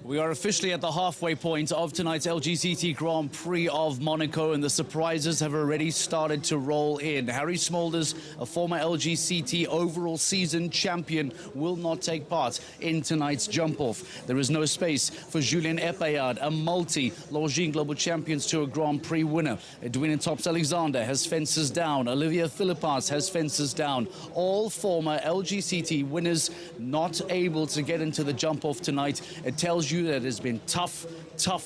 We are officially at the halfway point of tonight's LGCT Grand Prix of Monaco, and the surprises have already started to roll in. Harry Smulders, a former LGCT overall season champion, will not take part in tonight's jump-off. There is no space for Julien Epayard, a multi-Longines Global Champions Tour Grand Prix winner. Edwin Tops-Alexander has fences down. Olivia Philippas has fences down. All former LGCT winners not able to get into the jump-off tonight. It tells you that it has been tough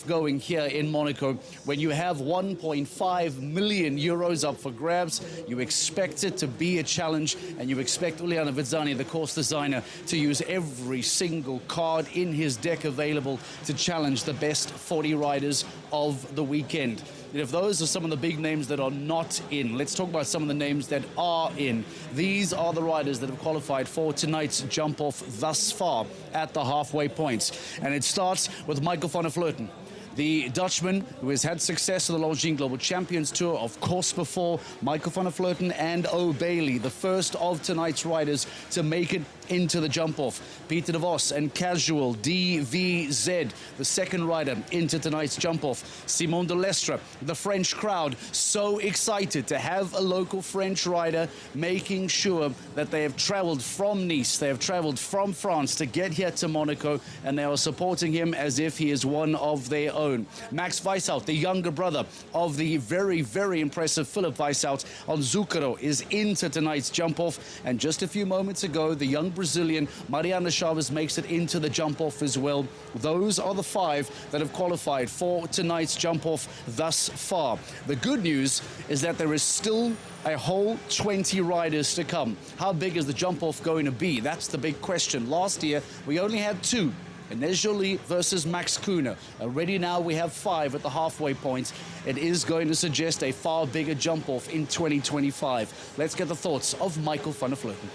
going here in Monaco. When you have 1.5 million euros up for grabs, you expect it to be a challenge, and you expect Uliano Vizzani, the course designer, to use every single card in his deck available to challenge the best 40 riders of the weekend. And if those are some of the big names that are not in, let's talk about some of the names that are in. These are the riders that have qualified for tonight's jump-off thus far at the halfway point. And it starts with Michael van der Vleuten, the Dutchman who has had success in the Longines Global Champions Tour, of course, before. Michael van der Vleuten and O'Bailey, the first of tonight's riders to make it into the jump-off. Peter de Vos and Casual, DVZ, the second rider into tonight's jump-off. Simon de Lestre, the French crowd, so excited to have a local French rider, making sure that they have traveled from Nice, they have traveled from France to get here to Monaco, and they are supporting him as if he is one of their own. Max Weishout, the younger brother of the very, very impressive Philip Weishout on Zucchero, is into tonight's jump-off, and just a few moments ago, the young Brazilian Mariana Chaves makes it into the jump-off as well. Those are the 5 that have qualified for tonight's jump-off thus far. The good news is that there is still a whole 20 riders to come. How big is the jump-off going to be? That's the big question. Last year, we only had 2. Ines Jolie versus Max Kuhne. Already now we have 5 at the halfway point. It is going to suggest a far bigger jump-off in 2025. Let's get the thoughts of Michael van der Vleuten.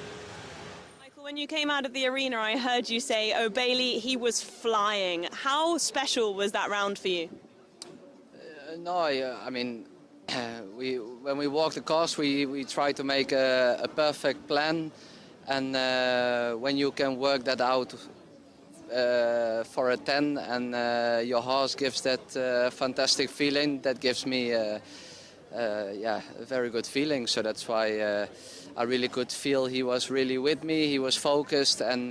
When you came out of the arena, I heard you say O'Bailey, he was flying. How special was that round for you? I mean, when we walk the course, we try to make a perfect plan, and when you can work that out for a 10, and your horse gives that fantastic feeling, that gives me a very good feeling. So that's why I really could feel he was really with me, he was focused, and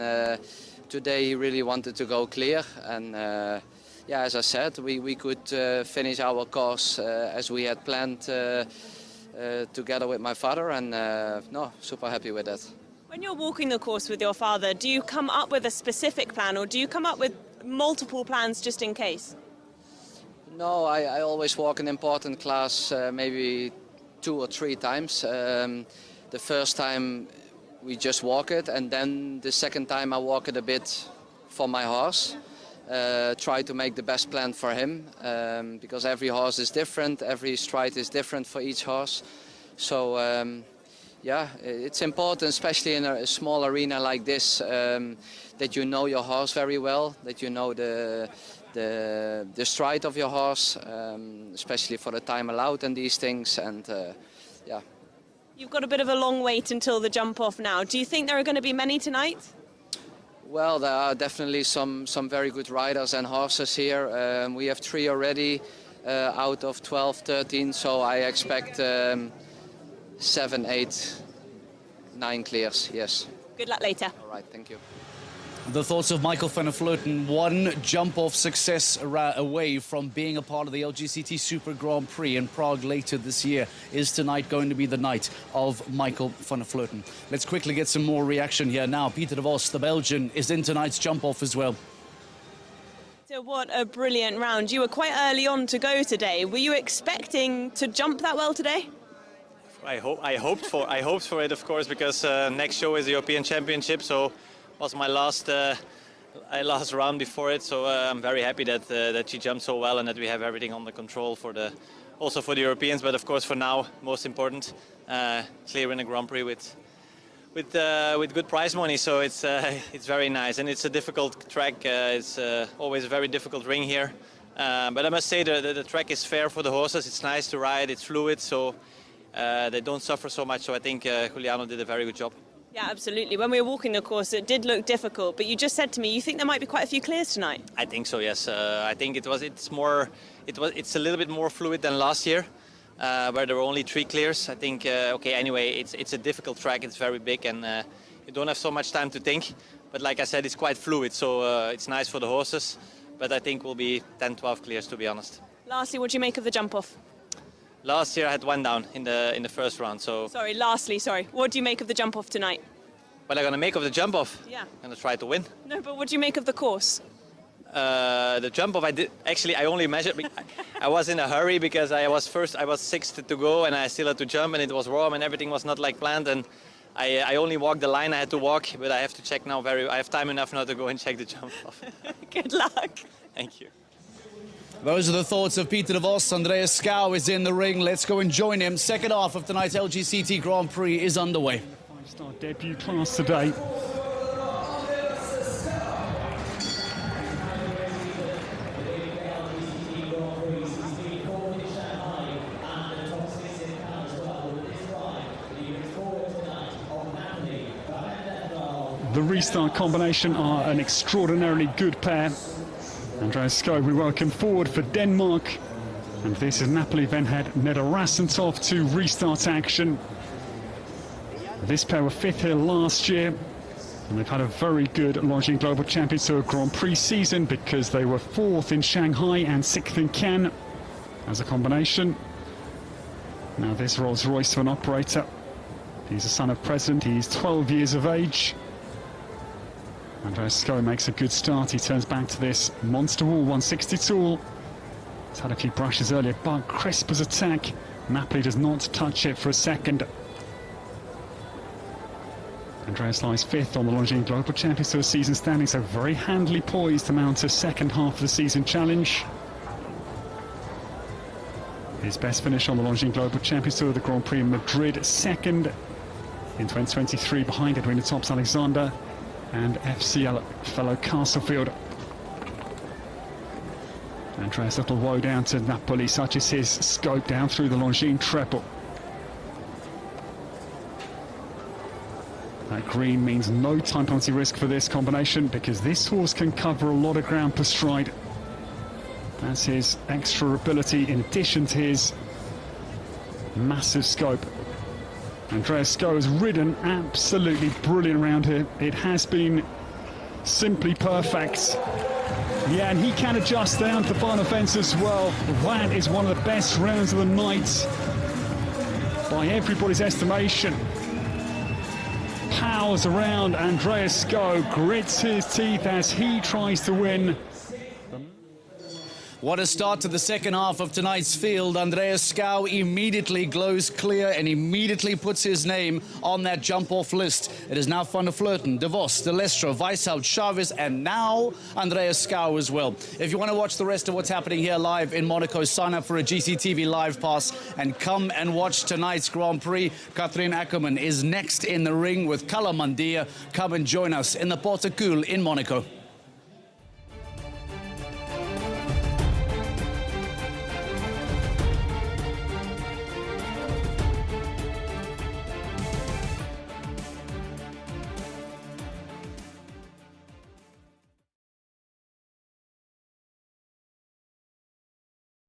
today he really wanted to go clear. And as I said, we could finish our course as we had planned together with my father, and super happy with that. When you're walking the course with your father, do you come up with a specific plan, or do you come up with multiple plans just in case? No, I always walk an important class maybe 2 or 3 times. The first time we just walk it, and then the second time I walk it a bit for my horse. Try to make the best plan for him, because every horse is different, every stride is different for each horse. So it's important, especially in a small arena like this, that you know your horse very well, that you know the stride of your horse, especially for the time allowed and these things, and You've got a bit of a long wait until the jump-off now. Do you think there are going to be many tonight? Well, there are definitely some very good riders and horses here. We have 3 already out of 12, 13, so I expect 7, 8, 9 clears, yes. Good luck later. All right, thank you. The thoughts of Michael van der Vleuten, one jump-off success away from being a part of the LGCT Super Grand Prix in Prague later this year. Is tonight going to be the night of Michael van der Vleuten? Let's quickly get some more reaction here now. Peter de Vos, the Belgian, is in tonight's jump-off as well. So what a brilliant round. You were quite early on to go today. Were you expecting to jump that well today? I hoped for it, of course, because next show is the European Championship, so was my last round before it, so I'm very happy that she jumped so well and that we have everything under control also for the Europeans. But of course, for now, most important, clear in a Grand Prix with good prize money. So it's very nice, and it's a difficult track. It's always a very difficult ring here, but I must say the track is fair for the horses. It's nice to ride. It's fluid, so they don't suffer so much. So I think Giuliano did a very good job. Yeah, absolutely. When we were walking the course, it did look difficult, but you just said to me, you think there might be quite a few clears tonight? I think so, yes. I think it's a little bit more fluid than last year, where there were only 3 clears. I think, okay, anyway, it's a difficult track, it's very big, and you don't have so much time to think. But like I said, it's quite fluid, so it's nice for the horses. But I think we'll be 10, 12 clears, to be honest. Lastly, what do you make of the jump off? Last year I had 1 down in the first round, so... Sorry. What do you make of the jump off tonight? What am I going to make of the jump off? Yeah. I'm going to try to win. No, but what do you make of the course? The jump off, I only measured. I was in a hurry because I was 6th to go, and I still had to jump, and it was warm, and everything was not like planned. And I only walked the line I had to walk, but I have to check now. I have time enough now to go and check the jump off. Good luck. Thank you. Those are the thoughts of Peter de Vos. Andreas Schouw is in the ring. Let's go and join him. Second half of tonight's LGCT Grand Prix is underway. 5-star debut class today. The restart combination are an extraordinarily good pair. Andreas Schouw, we welcome forward for Denmark. And this is Napoli then had Neda Rasentov to restart action. This pair were 5th here last year. And they've had a very good Longines Global Champions Tour Grand Prix season because they were 4th in Shanghai and 6th in Cannes as a combination. Now this Rolls Royce for an operator. He's a son of President, he's 12 years of age. Andreas Schouw makes a good start. He turns back to this monster wall 160 tool. He's had a few brushes earlier, but crisp as attack. Napoli does not touch it for a second. Andreas lies 5th on the Longines Global Champions Tour season standing, so very handily poised to mount a second half of the season challenge. His best finish on the Longines Global Champions Tour, the Grand Prix in Madrid, 2nd in 2023, behind Edwin de Tops Alexander and FCL fellow Castlefield. Andreas little woe down to Napoli, such is his scope down through the Longines treble. That green means no time penalty risk for this combination because this horse can cover a lot of ground per stride. That's his extra ability in addition to his massive scope. Andreas Schouw has ridden absolutely brilliant around here. It has been simply perfect. Yeah, and he can adjust down to the final fence as well. That is one of the best rounds of the night by everybody's estimation. Powers around, Andreas Schouw grits his teeth as he tries to win. What a start to the second half of tonight's field. Andreas Schouw immediately glows clear and immediately puts his name on that jump-off list. It is now Van der Vleuten, De Vos, De Lestre, Weishout, Chavez, and now Andreas Schouw as well. If you want to watch the rest of what's happening here live in Monaco, sign up for a GCTV Live Pass and come and watch tonight's Grand Prix. Kathrin Ackermann is next in the ring with Kala Mandia. Come and join us in the Porte Cool in Monaco.